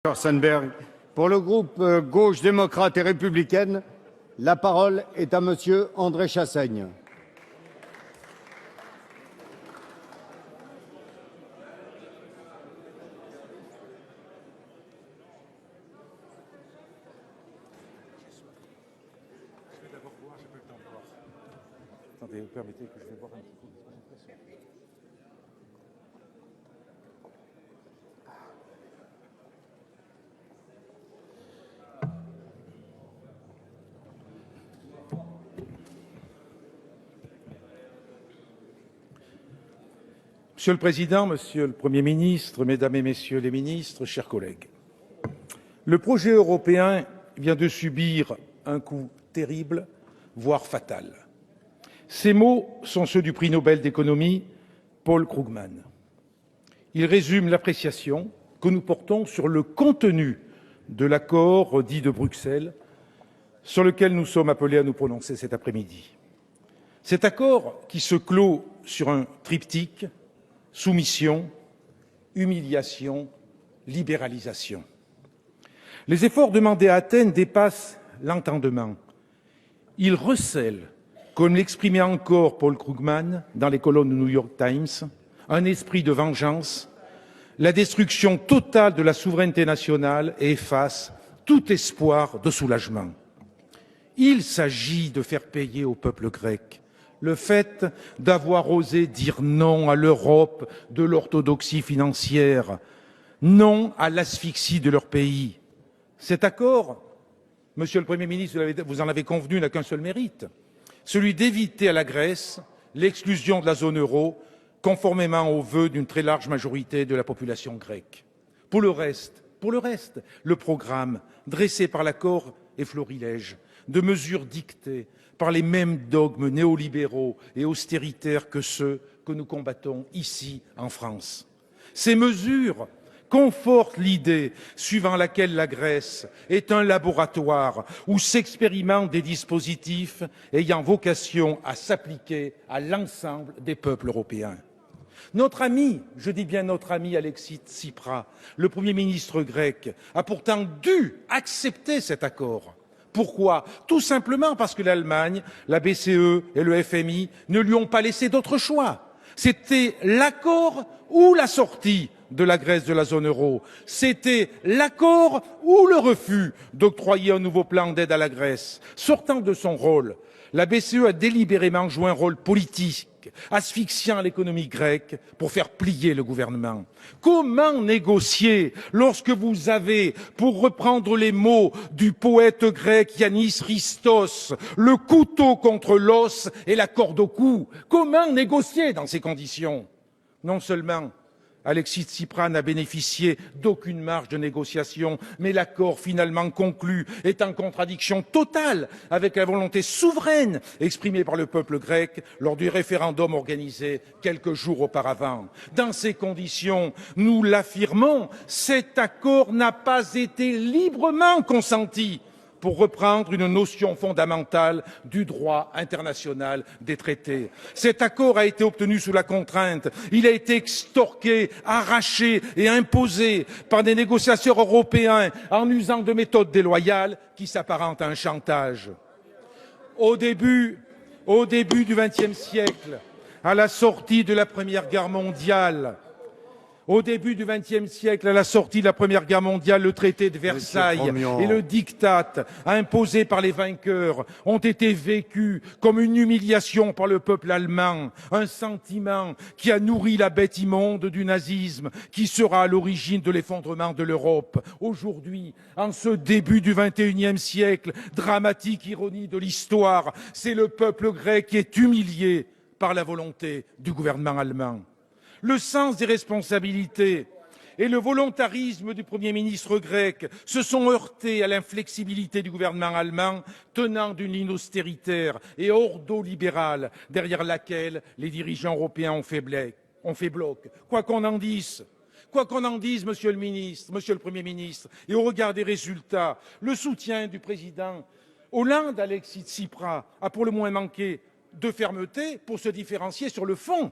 Schwarzenberg. Pour le groupe Gauche démocrate et républicaine, la parole est à Monsieur André Chassaigne. Attendez, vous permettez que je vais boire un petit coup. Monsieur le Président, Monsieur le Premier ministre, Mesdames et Messieurs les ministres, chers collègues, le projet européen vient de subir un coup terrible, voire fatal. Ces mots sont ceux du prix Nobel d'économie, Paul Krugman. Ils résument l'appréciation que nous portons sur le contenu de l'accord dit de Bruxelles, sur lequel nous sommes appelés à nous prononcer cet après-midi. Cet accord qui se clôt sur un triptyque soumission, humiliation, libéralisation. Les efforts demandés à Athènes dépassent l'entendement. Ils recèlent, comme l'exprimait encore Paul Krugman dans les colonnes du New York Times, un esprit de vengeance, la destruction totale de la souveraineté nationale et effacent tout espoir de soulagement. Il s'agit de faire payer au peuple grec le fait d'avoir osé dire non à l'Europe de l'orthodoxie financière, non à l'asphyxie de leur pays. Cet accord, Monsieur le Premier ministre, vous en avez convenu, n'a qu'un seul mérite, celui d'éviter à la Grèce l'exclusion de la zone euro, conformément aux vœux d'une très large majorité de la population grecque. Pour le reste, le programme dressé par l'accord est florilège de mesures dictées par les mêmes dogmes néolibéraux et austéritaires que ceux que nous combattons ici en France. Ces mesures confortent l'idée suivant laquelle la Grèce est un laboratoire où s'expérimentent des dispositifs ayant vocation à s'appliquer à l'ensemble des peuples européens. Notre ami, je dis bien notre ami Alexis Tsipras, le Premier ministre grec, a pourtant dû accepter cet accord. Pourquoi? Tout simplement parce que l'Allemagne, la BCE et le FMI ne lui ont pas laissé d'autre choix. C'était l'accord ou la sortie de la Grèce de la zone euro. C'était l'accord ou le refus d'octroyer un nouveau plan d'aide à la Grèce. Sortant de son rôle, la BCE a délibérément joué un rôle politique, asphyxiant l'économie grecque pour faire plier le gouvernement. Comment négocier lorsque vous avez, pour reprendre les mots du poète grec Yannis Christos, le couteau contre l'os et la corde au cou? Comment négocier dans ces conditions? Non seulement Alexis Tsipras n'a bénéficié d'aucune marge de négociation, mais l'accord finalement conclu est en contradiction totale avec la volonté souveraine exprimée par le peuple grec lors du référendum organisé quelques jours auparavant. Dans ces conditions, nous l'affirmons, cet accord n'a pas été librement consenti, pour reprendre une notion fondamentale du droit international des traités. Cet accord a été obtenu sous la contrainte. Il a été extorqué, arraché et imposé par des négociateurs européens en usant de méthodes déloyales qui s'apparentent à un chantage. Au début du XXe siècle, à la sortie de la Première Guerre mondiale, le traité de Versailles et le diktat imposé par les vainqueurs ont été vécus comme une humiliation par le peuple allemand, un sentiment qui a nourri la bête immonde du nazisme, qui sera à l'origine de l'effondrement de l'Europe. Aujourd'hui, en ce début du XXIe siècle, dramatique ironie de l'histoire, c'est le peuple grec qui est humilié par la volonté du gouvernement allemand. Le sens des responsabilités et le volontarisme du Premier ministre grec se sont heurtés à l'inflexibilité du gouvernement allemand, tenant d'une ligne austéritaire et ordolibérale derrière laquelle les dirigeants européens ont fait bloc. Quoi qu'on en dise, Monsieur le ministre, Monsieur le Premier ministre, et au regard des résultats, le soutien du président Hollande, Alexis Tsipras, a pour le moins manqué de fermeté pour se différencier sur le fond.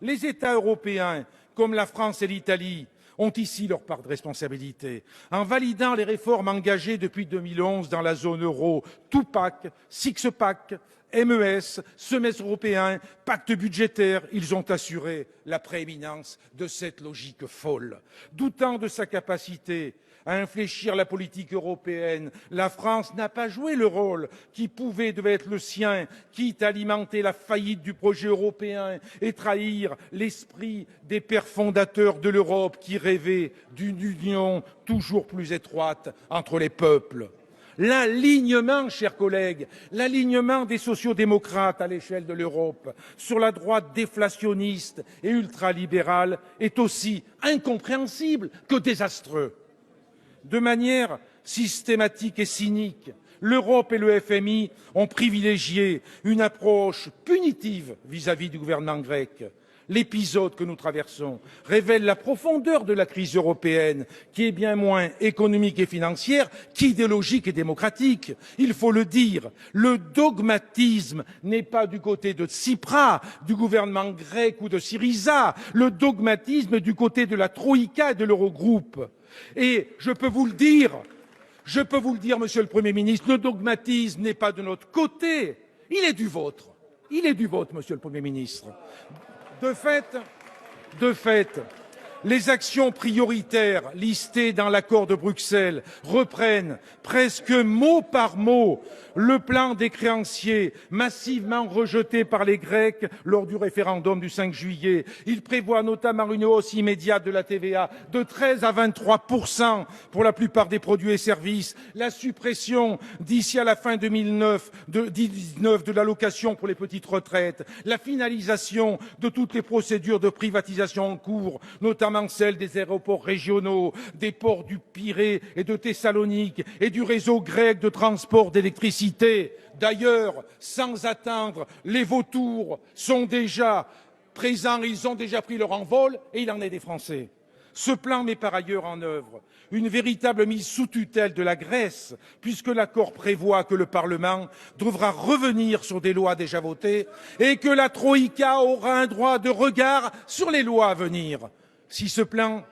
Les États européens, comme la France et l'Italie, ont ici leur part de responsabilité. En validant les réformes engagées depuis 2011 dans la zone euro, two-pack, six-pack, MES, semestre européen, pacte budgétaire, ils ont assuré la prééminence de cette logique folle. Doutant de sa capacité à infléchir la politique européenne, la France n'a pas joué le rôle qui pouvait et devait être le sien, quitte à alimenter la faillite du projet européen et trahir l'esprit des pères fondateurs de l'Europe qui rêvaient d'une union toujours plus étroite entre les peuples. L'alignement, chers collègues, l'alignement des sociaux-démocrates à l'échelle de l'Europe sur la droite déflationniste et ultralibérale est aussi incompréhensible que désastreux. De manière systématique et cynique, l'Europe et le FMI ont privilégié une approche punitive vis-à-vis du gouvernement grec. L'épisode que nous traversons révèle la profondeur de la crise européenne, qui est bien moins économique et financière qu'idéologique et démocratique. Il faut le dire, le dogmatisme n'est pas du côté de Tsipras, du gouvernement grec ou de Syriza. Le dogmatisme est du côté de la Troïka et de l'Eurogroupe. Et je peux vous le dire, Monsieur le Premier ministre, le dogmatisme n'est pas de notre côté, il est du vôtre. Il est du vôtre, Monsieur le Premier ministre. De fait, les actions prioritaires listées dans l'accord de Bruxelles reprennent presque mot par mot le plan des créanciers massivement rejeté par les Grecs lors du référendum du 5 juillet. Il prévoit notamment une hausse immédiate de la TVA de 13 à 23% pour la plupart des produits et services, la suppression d'ici à la fin 2019 de l'allocation pour les petites retraites, la finalisation de toutes les procédures de privatisation en cours, notamment celle des aéroports régionaux, des ports du Pirée et de Thessalonique et du réseau grec de transport d'électricité. D'ailleurs, sans attendre, les vautours sont déjà présents, ils ont déjà pris leur envol et il en est des Français. Ce plan met par ailleurs en œuvre une véritable mise sous tutelle de la Grèce, puisque l'accord prévoit que le Parlement devra revenir sur des lois déjà votées et que la Troïka aura un droit de regard sur les lois à venir. Si ce plan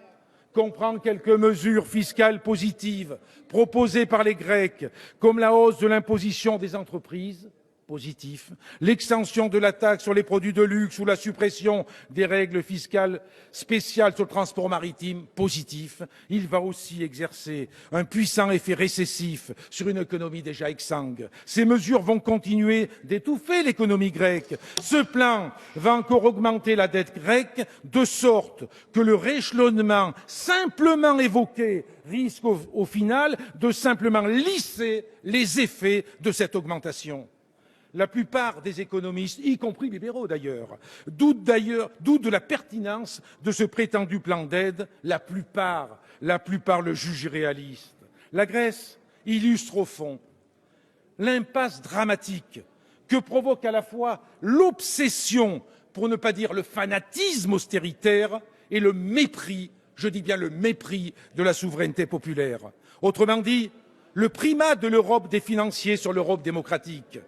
comprend quelques mesures fiscales positives proposées par les Grecs, comme la hausse de l'imposition des entreprises, positif, l'extension de la taxe sur les produits de luxe ou la suppression des règles fiscales spéciales sur le transport maritime, positif, il va aussi exercer un puissant effet récessif sur une économie déjà exsangue. Ces mesures vont continuer d'étouffer l'économie grecque. Ce plan va encore augmenter la dette grecque de sorte que le rééchelonnement simplement évoqué risque au final de simplement lisser les effets de cette augmentation. La plupart des économistes, y compris libéraux d'ailleurs, doutent de la pertinence de ce prétendu plan d'aide. La plupart le jugent irréaliste. La Grèce illustre au fond l'impasse dramatique que provoque à la fois l'obsession, pour ne pas dire le fanatisme austéritaire, et le mépris, je dis bien le mépris, de la souveraineté populaire. Autrement dit, le primat de l'Europe des financiers sur l'Europe démocratique.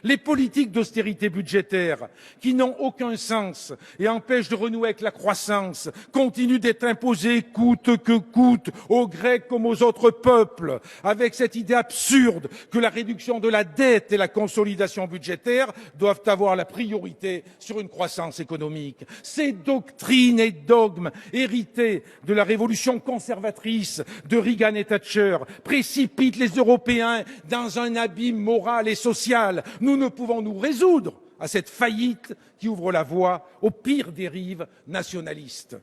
Les politiques d'austérité budgétaire, qui n'ont aucun sens et empêchent de renouer avec la croissance, continuent d'être imposées coûte que coûte aux Grecs comme aux autres peuples, avec cette idée absurde que la réduction de la dette et la consolidation budgétaire doivent avoir la priorité sur une croissance économique. Ces doctrines et dogmes hérités de la révolution conservatrice de Reagan et Thatcher précipitent les Européens dans un abîme moral et social. Nous ne pouvons nous résoudre à cette faillite qui ouvre la voie aux pires dérives nationalistes.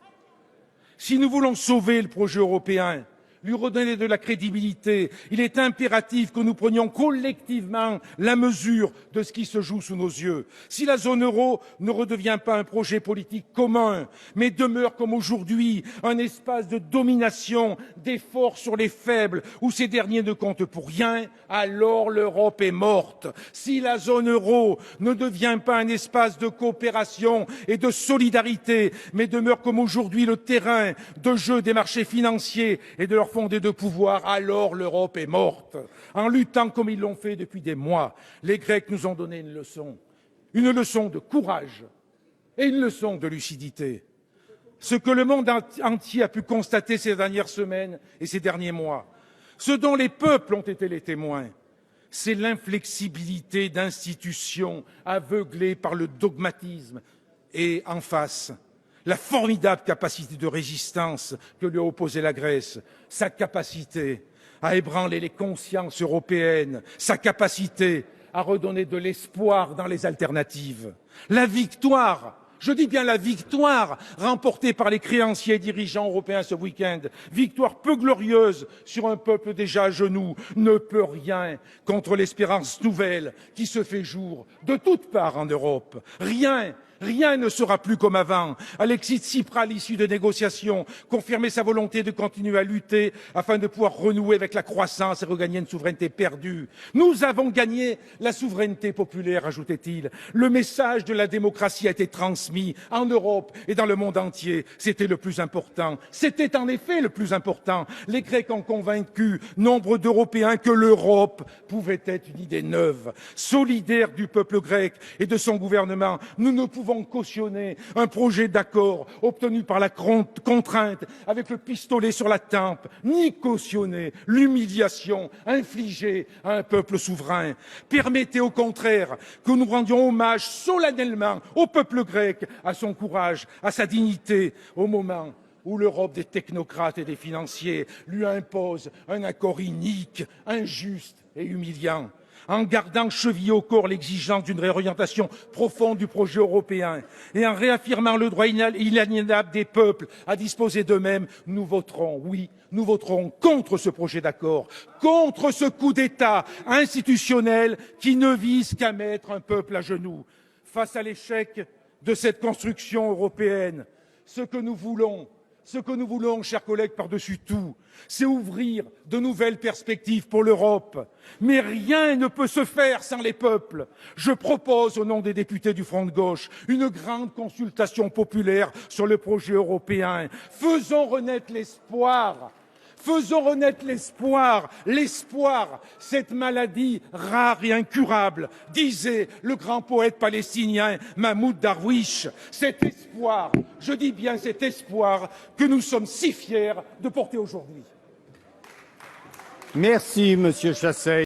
Si nous voulons sauver le projet européen, lui redonner de la crédibilité, il est impératif que nous prenions collectivement la mesure de ce qui se joue sous nos yeux. Si la zone euro ne redevient pas un projet politique commun, mais demeure comme aujourd'hui un espace de domination des forts sur les faibles, où ces derniers ne comptent pour rien, alors l'Europe est morte. Si la zone euro ne devient pas un espace de coopération et de solidarité, mais demeure comme aujourd'hui le terrain de jeu des marchés financiers et de leurs fondés de pouvoir, alors l'Europe est morte. En luttant comme ils l'ont fait depuis des mois, les Grecs nous ont donné une leçon de courage et une leçon de lucidité. ce que le monde entier a pu constater ces dernières semaines et ces derniers mois, ce dont les peuples ont été les témoins, c'est l'inflexibilité d'institutions aveuglées par le dogmatisme et, en face, la formidable capacité de résistance que lui a opposée la Grèce, sa capacité à ébranler les consciences européennes, sa capacité à redonner de l'espoir dans les alternatives. La victoire, je dis bien la victoire, remportée par les créanciers et dirigeants européens ce week-end, victoire peu glorieuse sur un peuple déjà à genoux, ne peut rien contre l'espérance nouvelle qui se fait jour de toutes parts en Europe. Rien ne sera plus comme avant. Alexis Tsipras, à l'issue des négociations, confirmait sa volonté de continuer à lutter afin de pouvoir renouer avec la croissance et regagner une souveraineté perdue. Nous avons gagné la souveraineté populaire, ajoutait-il. Le message de la démocratie a été transmis en Europe et dans le monde entier. C'était le plus important. C'était en effet le plus important. Les Grecs ont convaincu nombre d'Européens que l'Europe pouvait être une idée neuve. Solidaire du peuple grec et de son gouvernement, nous ne pouvons cautionner un projet d'accord obtenu par la contrainte avec le pistolet sur la tempe, ni cautionner l'humiliation infligée à un peuple souverain. Permettez au contraire que nous rendions hommage solennellement au peuple grec, à son courage, à sa dignité, au moment où l'Europe des technocrates et des financiers lui impose un accord inique, injuste et humiliant. En gardant chevillé au corps l'exigence d'une réorientation profonde du projet européen et en réaffirmant le droit inaliénable des peuples à disposer d'eux-mêmes, nous voterons, oui, nous voterons contre ce projet d'accord, contre ce coup d'État institutionnel qui ne vise qu'à mettre un peuple à genoux. Face à l'échec de cette construction européenne, ce que nous voulons, chers collègues, par-dessus tout, c'est ouvrir de nouvelles perspectives pour l'Europe. Mais rien ne peut se faire sans les peuples. Je propose, au nom des députés du Front de gauche, une grande consultation populaire sur le projet européen. Faisons renaître l'espoir. Faisons renaître l'espoir, cette maladie rare et incurable, disait le grand poète palestinien Mahmoud Darwish. Cet espoir, je dis bien cet espoir, que nous sommes si fiers de porter aujourd'hui. Merci, Monsieur Chassaigne.